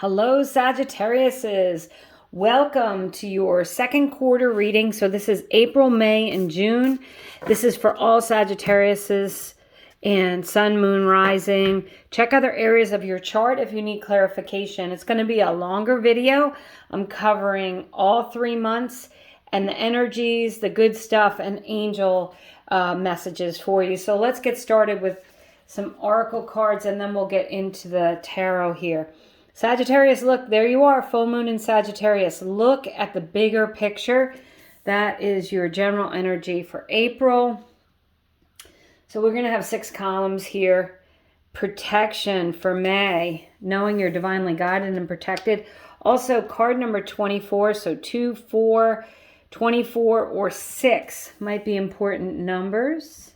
Hello, Sagittariuses. Welcome to your second quarter reading. So this is April, May, and June. This is for all Sagittariuses and Sun, Moon, Rising. Check other areas of your chart if you need clarification. It's going to be a longer video. I'm covering all 3 months and the energies, the good stuff, and angel messages for you. So let's get started with some oracle cards, and then we'll get into the tarot here. Sagittarius, look, there you are, full moon in Sagittarius. Look at the bigger picture. That is your general energy for April. So we're going to have 6 columns here. Protection for May, knowing you're divinely guided and protected. Also, card number 24, so 2, 4, 24, or 6 might be important numbers.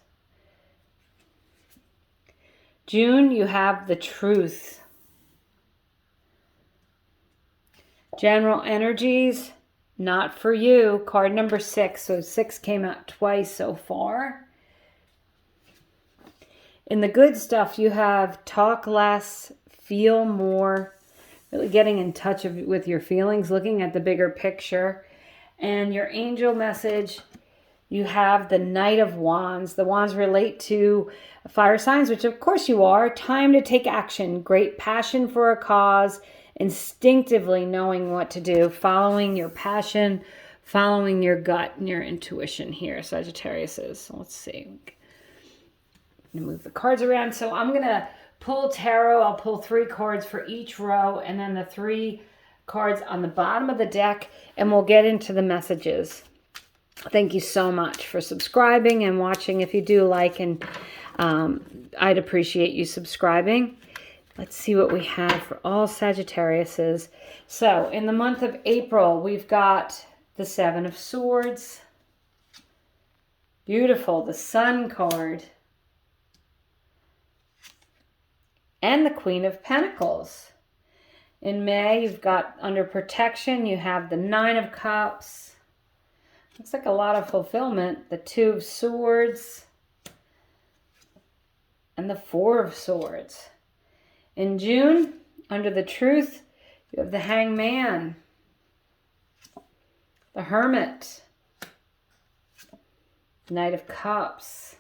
June, you have the truth. General energies, not for you. Card number 6. So 6 came out twice so far. In the good stuff, you have talk less, feel more. Really getting in touch with your feelings, looking at the bigger picture. And your angel message, you have the Knight of Wands. The wands relate to fire signs, which of course you are. Time to take action. Great passion for a cause. Instinctively knowing what to do, following your passion, following your gut and your intuition here, Sagittarius is. So let's see. I'm going to move the cards around. So I'm going to pull tarot. I'll pull 3 cards for each row and then the 3 cards on the bottom of the deck, and we'll get into the messages. Thank you so much for subscribing and watching. If you do like, and I'd appreciate you subscribing. Let's see what we have for all Sagittariuses. So in the month of April, we've got the 7 of Swords. Beautiful. The Sun card. And the Queen of Pentacles. In May, you've got under protection, you have the 9 of Cups. Looks like a lot of fulfillment. The 2 of Swords. And the 4 of Swords. In June, under the truth, you have the Hangman, the Hermit, Knight of Cups.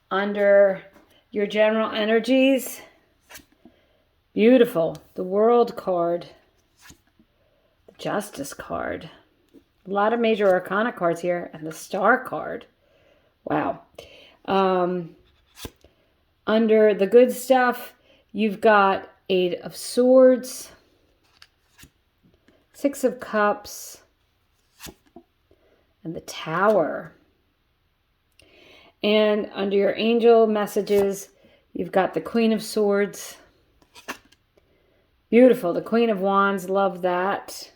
Under your general energies, beautiful, the World card, the Justice card. A lot of major arcana cards here, and the Star card. Wow. Under the good stuff, you've got 8 of Swords, 6 of Cups, and the Tower. And under your angel messages, you've got the Queen of Swords. Beautiful. The Queen of Wands, love that.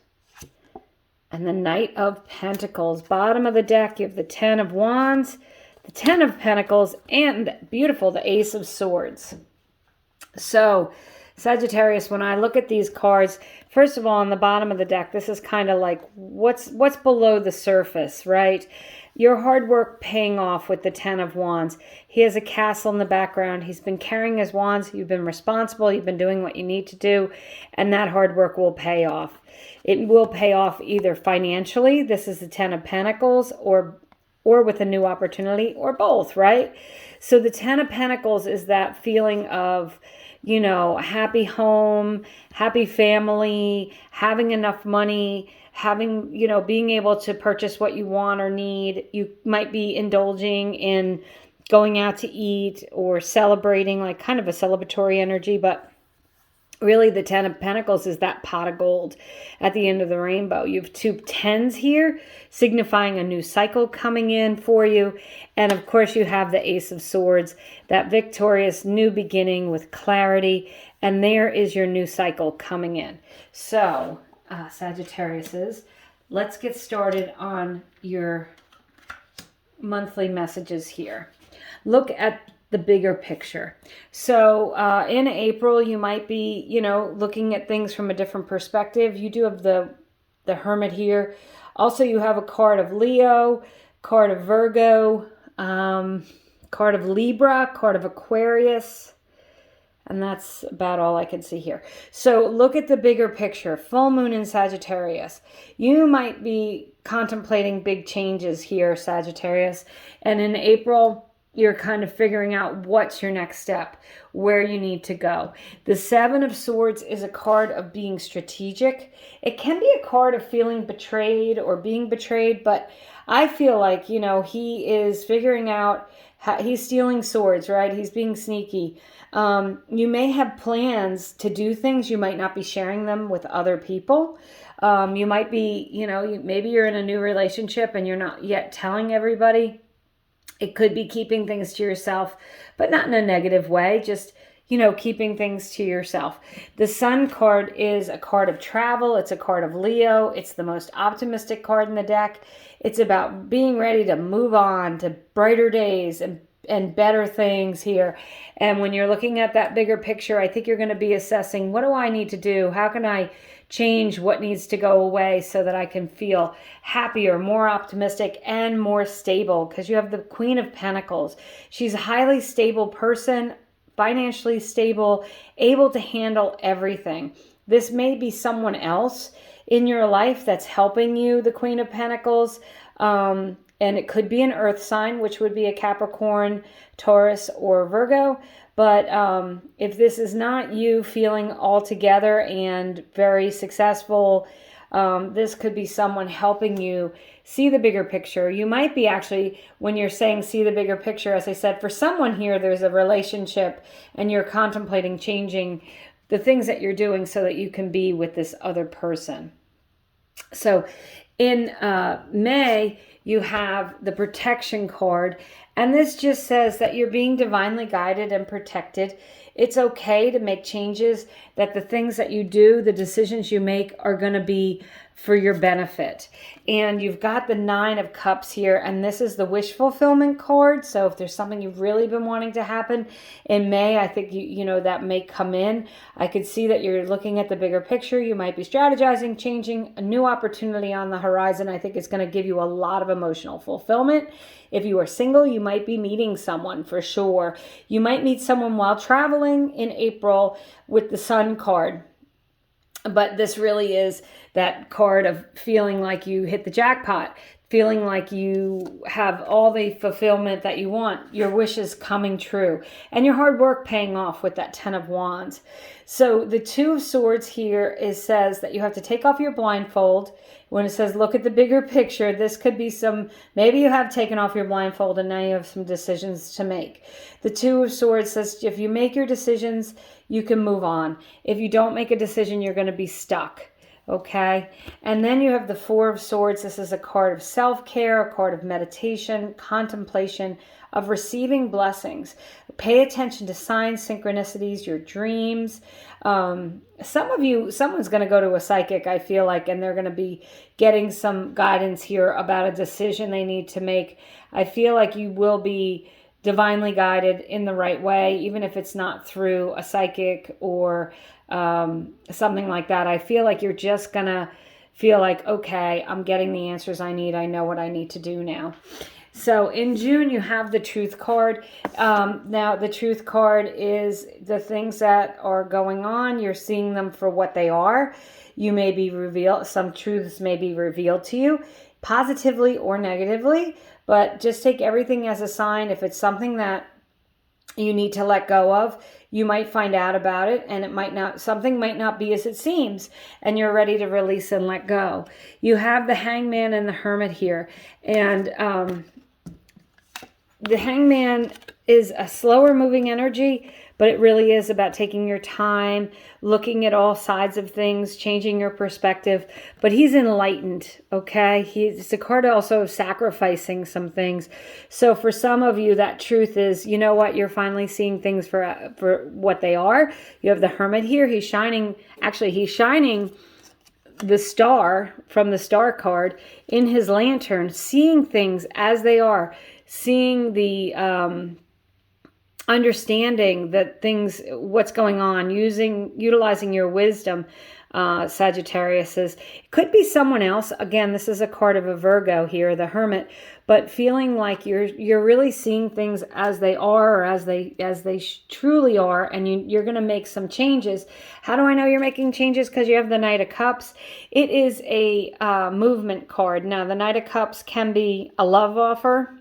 And the Knight of Pentacles. Bottom of the deck, you have the 10 of Wands, the 10 of Pentacles, and beautiful, the Ace of Swords. So, Sagittarius, when I look at these cards, first of all, on the bottom of the deck, this is kind of like what's below the surface, right? Your hard work paying off with the 10 of Wands. He has a castle in the background. He's been carrying his wands. You've been responsible. You've been doing what you need to do, and that hard work will pay off. It will pay off either financially, this is the 10 of Pentacles, or with a new opportunity, or both, right? So the 10 of Pentacles is that feeling of, you know, happy home, happy family, having enough money, having, you know, being able to purchase what you want or need. You might be indulging in going out to eat or celebrating, like kind of a celebratory energy, but really, the 10 of Pentacles is that pot of gold at the end of the rainbow. You have 2 10s here, signifying a new cycle coming in for you. And of course, you have the Ace of Swords, that victorious new beginning with clarity. And there is your new cycle coming in. So, Sagittariuses, let's get started on your monthly messages here. Look at the bigger picture. So in April, you might be, you know, looking at things from a different perspective. You do have the Hermit here. Also, you have a card of Leo, card of Virgo, card of Libra, card of Aquarius, And that's about all I can see here. So look at the bigger picture. Full moon in Sagittarius. You might be contemplating big changes here, Sagittarius. And in April, you're kind of figuring out what's your next step, where you need to go. The Seven of Swords is a card of being strategic. It can be a card of feeling betrayed or being betrayed, but I feel like, you know, he is figuring out how he's stealing swords, right? He's being sneaky. You may have plans to do things. You might not be sharing them with other people. You might be, you know, maybe you're in a new relationship and you're not yet telling everybody. It could be keeping things to yourself, but not in a negative way. Just, you know, keeping things to yourself. The Sun card is a card of travel. It's a card of Leo. It's the most optimistic card in the deck. It's about being ready to move on to brighter days and better things here. And when you're looking at that bigger picture, I think you're going to be assessing, what do I need to do? How can I change what needs to go away so that I can feel happier, more optimistic, and more stable? Because you have the Queen of Pentacles. She's a highly stable person, financially stable, able to handle everything. This may be someone else in your life that's helping you, the Queen of Pentacles. And it could be an earth sign, which would be a Capricorn, Taurus, or Virgo. But if this is not you feeling all together and very successful, this could be someone helping you see the bigger picture. You might be actually, when you're saying see the bigger picture, as I said, for someone here, there's a relationship and you're contemplating changing the things that you're doing so that you can be with this other person. So in May, you have the protection card, and this just says that you're being divinely guided and protected. It's okay to make changes, that the things that you do, the decisions you make are going to be for your benefit. And you've got the Nine of Cups here, and this is the wish fulfillment card. So if there's something you've really been wanting to happen in May, I think you know that may come in. I could see that you're looking at the bigger picture. You might be strategizing, changing, a new opportunity on the horizon. I think it's going to give you a lot of emotional fulfillment. If you are single, you might be meeting someone for sure. You might meet someone while traveling in April with the Sun card. But this really is that card of feeling like you hit the jackpot, feeling like you have all the fulfillment that you want, your wishes coming true, and your hard work paying off with that Ten of Wands. So the Two of Swords here says that you have to take off your blindfold. When it says look at the bigger picture, this could be maybe you have taken off your blindfold and now you have some decisions to make. The Two of Swords says if you make your decisions, you can move on. If you don't make a decision, you're going to be stuck. Okay. And then you have the Four of Swords. This is a card of self-care, a card of meditation, contemplation, of receiving blessings. Pay attention to signs, synchronicities, your dreams. Some of you, someone's going to go to a psychic, I feel like, and they're going to be getting some guidance here about a decision they need to make. I feel like you will be divinely guided in the right way, even if it's not through a psychic or something like that. I feel like you're just going to feel like, okay, I'm getting the answers I need. I know what I need to do now. So in June, you have the Truth card. Now, the Truth card is the things that are going on. You're seeing them for what they are. You may be revealed. Some truths may be revealed to you positively or negatively, but just take everything as a sign. If it's something that you need to let go of, you might find out about it, and something might not be as it seems, and you're ready to release and let go. You have the Hangman and the Hermit here, and the Hangman is a slower moving energy, but it really is about taking your time, looking at all sides of things, changing your perspective. But he's enlightened, okay? It's a card also of sacrificing some things. So for some of you, that truth is, you know what? You're finally seeing things for what they are. You have the Hermit here. He's shining the star from the Star card in his lantern, seeing things as they are, seeing the understanding that things, what's going on, utilizing your wisdom, Sagittarius. It could be someone else. Again, this is a card of a Virgo here, the Hermit, but feeling like you're really seeing things as they are, or as they truly are, and you're going to make some changes. How do I know you're making changes? Because you have the Knight of Cups. It is a movement card. Now, the Knight of Cups can be a love offer,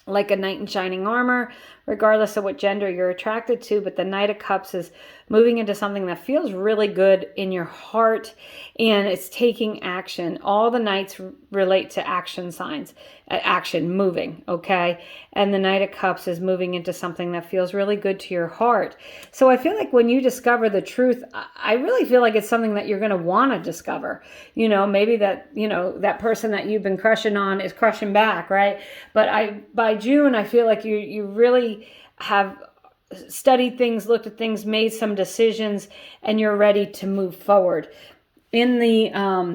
like a knight in shining armor, regardless of what gender you're attracted to. But the Knight of Cups is moving into something that feels really good in your heart, and it's taking action. All the knights relate to action signs, action, moving, okay? And the Knight of Cups is moving into something that feels really good to your heart. So I feel like when you discover the truth, I really feel like it's something that you're going to want to discover. You know, maybe that, you know, that person that you've been crushing on is crushing back, right? But by June, I feel like you really have studied things, looked at things, made some decisions, and you're ready to move forward. In the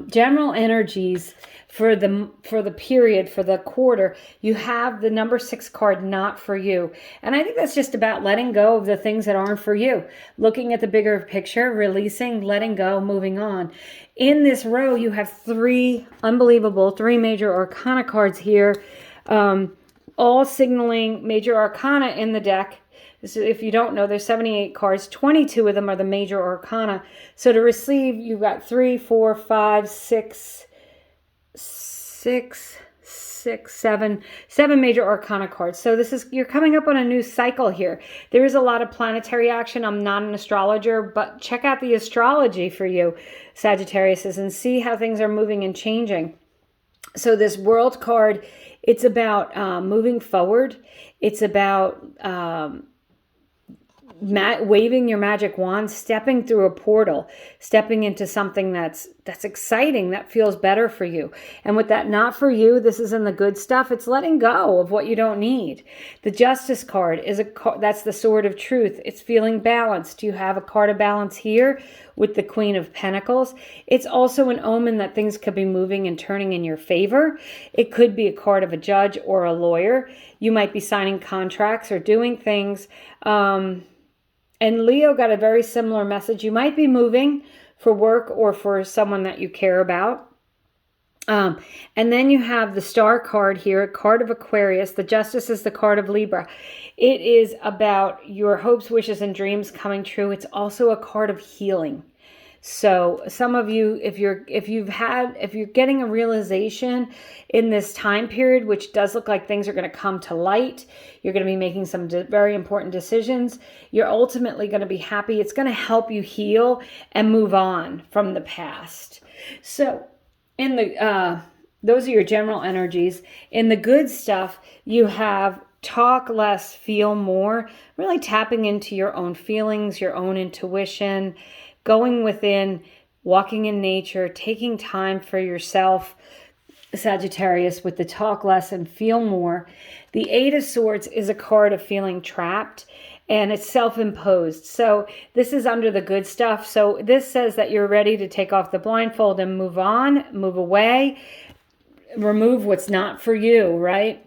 general energies for the period, for the quarter, you have the number 6 card, not for you. And I think that's just about letting go of the things that aren't for you. Looking at the bigger picture, releasing, letting go, moving on. In this row, you have 3 major arcana cards here, all signaling major arcana in the deck. So if you don't know, there's 78 cards. 22 of them are the major arcana. So to receive, you've got 3, 4, 5, 6, 7 major arcana cards. So you're coming up on a new cycle here. There is a lot of planetary action. I'm not an astrologer, but check out the astrology for you, Sagittarius, and see how things are moving and changing. So this World card, it's about moving forward. It's about waving your magic wand, stepping through a portal, stepping into something that's exciting, that feels better for you. And with that not for you, this is in the good stuff. It's letting go of what you don't need. The Justice card is that's the sword of truth. It's feeling balanced. You have a card of balance here with the Queen of Pentacles. It's also an omen that things could be moving and turning in your favor. It could be a card of a judge or a lawyer. You might be signing contracts or doing things. And Leo got a very similar message. You might be moving for work or for someone that you care about. And then you have the Star card here, a card of Aquarius. The Justice is the card of Libra. It is about your hopes, wishes, and dreams coming true. It's also a card of healing. So some of you, if you're getting a realization in this time period, which does look like things are going to come to light, you're going to be making some very important decisions. You're ultimately going to be happy. It's going to help you heal and move on from the past. So in the those are your general energies. In the good stuff, you have talk less, feel more, really tapping into your own feelings, your own intuition, going within, walking in nature, taking time for yourself, Sagittarius, with the talk less and feel more. The 8 of Swords is a card of feeling trapped, and it's self-imposed. So this is under the good stuff. So this says that you're ready to take off the blindfold and move on, move away, remove what's not for you, right?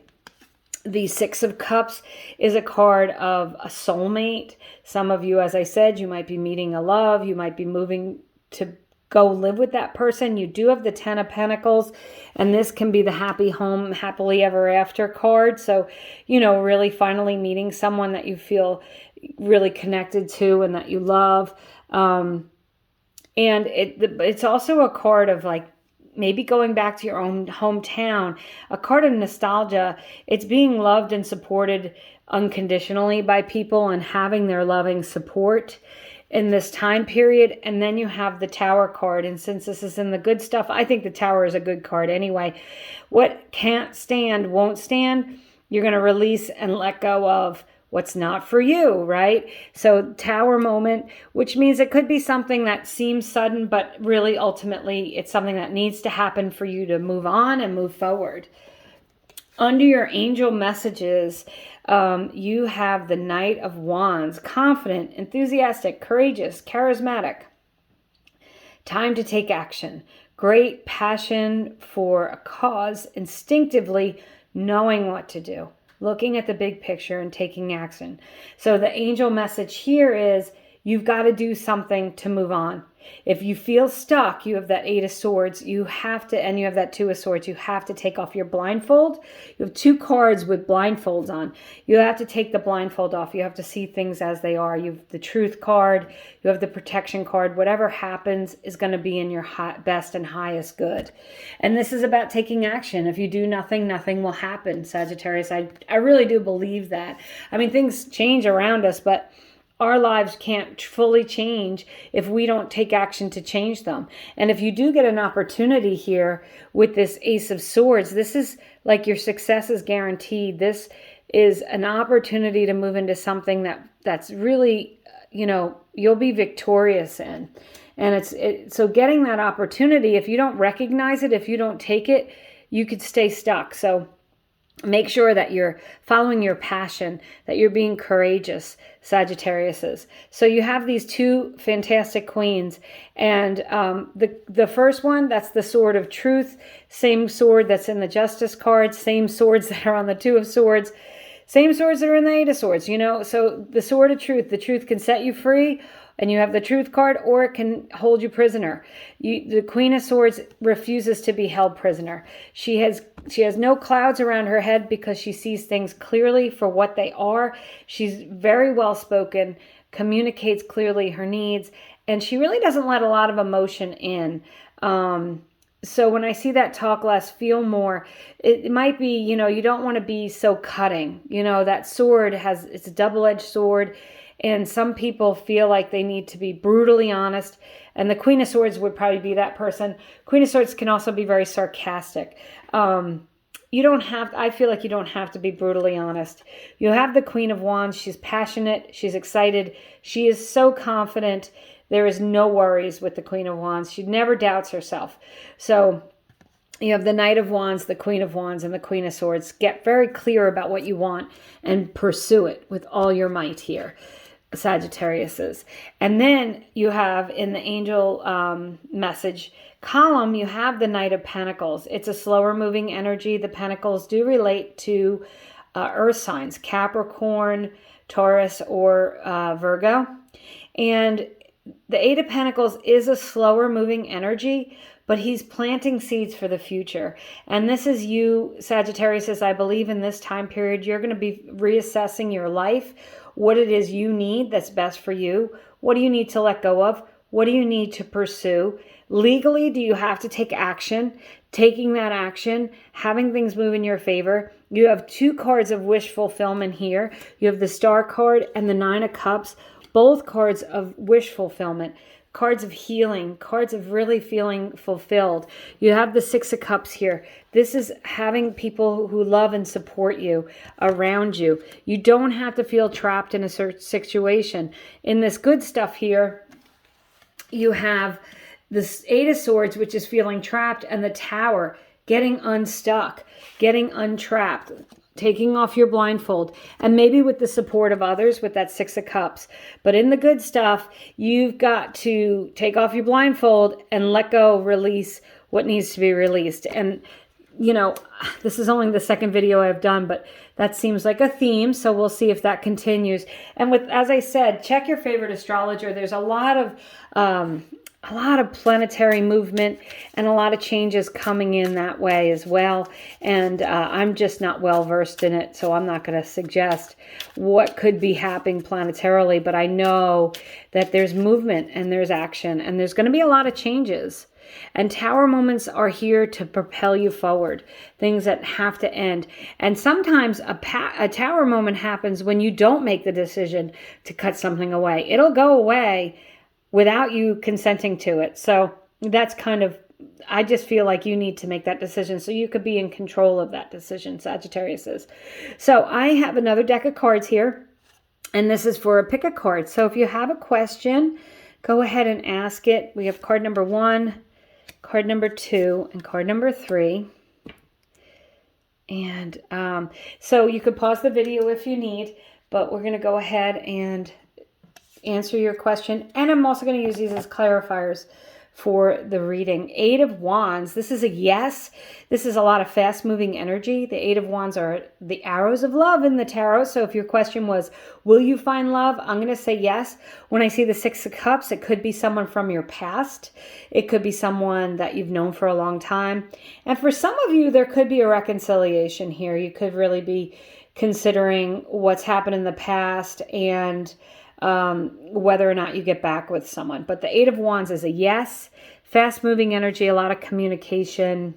The 6 of Cups is a card of a soulmate. Some of you, as I said, you might be meeting a love. You might be moving to go live with that person. You do have the 10 of Pentacles, and this can be the happy home, happily ever after card. So, you know, really finally meeting someone that you feel really connected to and that you love. And it's also a card of like, maybe going back to your own hometown, a card of nostalgia. It's being loved and supported unconditionally by people and having their loving support in this time period. And then you have the Tower card. And since this is in the good stuff, I think the Tower is a good card anyway. What can't stand won't stand. You're going to release and let go of what's not for you, right? So Tower moment, which means it could be something that seems sudden, but really ultimately it's something that needs to happen for you to move on and move forward. Under your angel messages, you have the Knight of Wands, confident, enthusiastic, courageous, charismatic. Time to take action. Great passion for a cause, instinctively knowing what to do. looking at the big picture and taking action. So the angel message here is you've got to do something to move on. If you feel stuck, you have that 8 of Swords, you have to, and you have that 2 of Swords, you have to take off your blindfold. You have 2 cards with blindfolds on. You have to take the blindfold off. You have to see things as they are. You have the Truth card, you have the Protection card. Whatever happens is going to be in your best and highest good. And this is about taking action. If you do nothing, nothing will happen, Sagittarius. I really do believe that. I mean, things change around us, but our lives can't fully change if we don't take action to change them. And if you do get an opportunity here with this Ace of Swords, this is like your success is guaranteed. This is an opportunity to move into something that's really, you know, you'll be victorious in. And so getting that opportunity, if you don't recognize it, if you don't take it, you could stay stuck. So make sure that you're following your passion, that you're being courageous, Sagittariuses. So you have these 2 fantastic queens. And the first one, that's the Sword of Truth. Same sword that's in the Justice card. Same swords that are on the 2 of Swords. Same swords that are in the 8 of Swords, you know. So the Sword of Truth, the truth can set you free. And you have the Truth card, or it can hold you prisoner. The Queen of Swords refuses to be held prisoner. She has no clouds around her head because she sees things clearly for what they are. She's very well spoken, communicates clearly her needs, and she really doesn't let a lot of emotion in. So when I see that talk less, feel more, it might be, you know, you don't want to be so cutting. You know, that sword it's a double-edged sword. And some people feel like they need to be brutally honest. And the Queen of Swords would probably be that person. Queen of Swords can also be very sarcastic. I feel like you don't have to be brutally honest. You have the Queen of Wands. She's passionate. She's excited. She is so confident. There is no worries with the Queen of Wands. She never doubts herself. So you have the Knight of Wands, the Queen of Wands, and the Queen of Swords. Get very clear about what you want and pursue it with all your might here, Sagittariuses. And then you have in the angel message column, you have the Knight of Pentacles. It's a slower moving energy. The Pentacles do relate to earth signs, Capricorn, Taurus, or Virgo. And the 8 of Pentacles is a slower moving energy, but he's planting seeds for the future. And this is you, Sagittarius, I believe in this time period, you're going to be reassessing your life, what it is you need that's best for you. What do you need to let go of? What do you need to pursue? Legally, do you have to take action? Taking that action, having things move in your favor. You have 2 cards of wish fulfillment here. You have the Star card and the 9 of Cups, both cards of wish fulfillment. Cards of healing, cards of really feeling fulfilled. You have the 6 of Cups here. This is having people who love and support you around you. You don't have to feel trapped in a certain situation. In this good stuff here, you have this 8 of Swords, which is feeling trapped, and the Tower, getting unstuck, getting untrapped, taking off your blindfold, and maybe with the support of others with that 6 of Cups. But in the good stuff, you've got to take off your blindfold and let go, release what needs to be released. And, you know, this is only the second video I've done, but that seems like a theme, so we'll see if that continues. And with, as I said, check your favorite astrologer. There's a lot of planetary movement and a lot of changes coming in that way as well. And I'm just not well versed in it, so I'm not going to suggest what could be happening planetarily. But I know that there's movement and there's action and there's going to be a lot of changes. And tower moments are here to propel you forward, things that have to end. And sometimes a tower moment happens when you don't make the decision to cut something away. It'll go away without you consenting to it. So that's kind of, I just feel like you need to make that decision so you could be in control of that decision, Sagittarius is. So I have another deck of cards here, and this is for a pick a card. So if you have a question, go ahead and ask it. We have card number 1, card number 2, and card number 3. And so you could pause the video if you need, but we're going to go ahead and answer your question. And I'm also going to use these as clarifiers for the reading. 8 of Wands. This is a yes. This is a lot of fast-moving energy. The 8 of Wands are the arrows of love in the tarot. So if your question was, will you find love? I'm going to say yes. When I see the 6 of Cups, it could be someone from your past. It could be someone that you've known for a long time. And for some of you, there could be a reconciliation here. You could really be considering what's happened in the past and whether or not you get back with someone. But the 8 of Wands is a yes. Fast-moving energy, a lot of communication,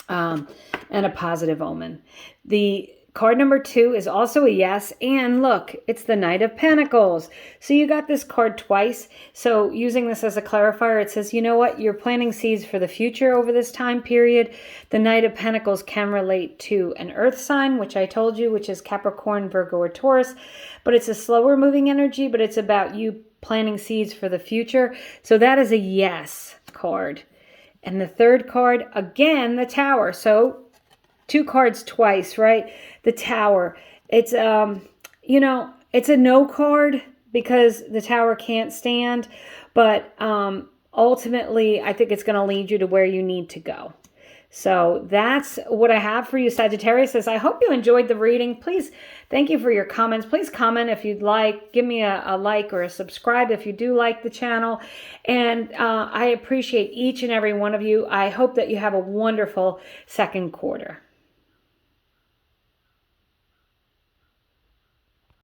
and a positive omen. The card number 2 is also a yes. And look, it's the Knight of Pentacles. So you got this card twice. So using this as a clarifier, it says, you know what? You're planting seeds for the future over this time period. The Knight of Pentacles can relate to an earth sign, which I told you, which is Capricorn, Virgo, or Taurus. But it's a slower moving energy, but it's about you planting seeds for the future. So that is a yes card. And the third card, again, the Tower. So 2 cards twice, right? The Tower. It's, you know, it's a no card because the Tower can't stand. But ultimately, I think it's going to lead you to where you need to go. So that's what I have for you, Sagittarius. I hope you enjoyed the reading. Please, thank you for your comments. Please comment if you'd like. Give me a like or a subscribe if you do like the channel. And I appreciate each and every one of you. I hope that you have a wonderful second quarter.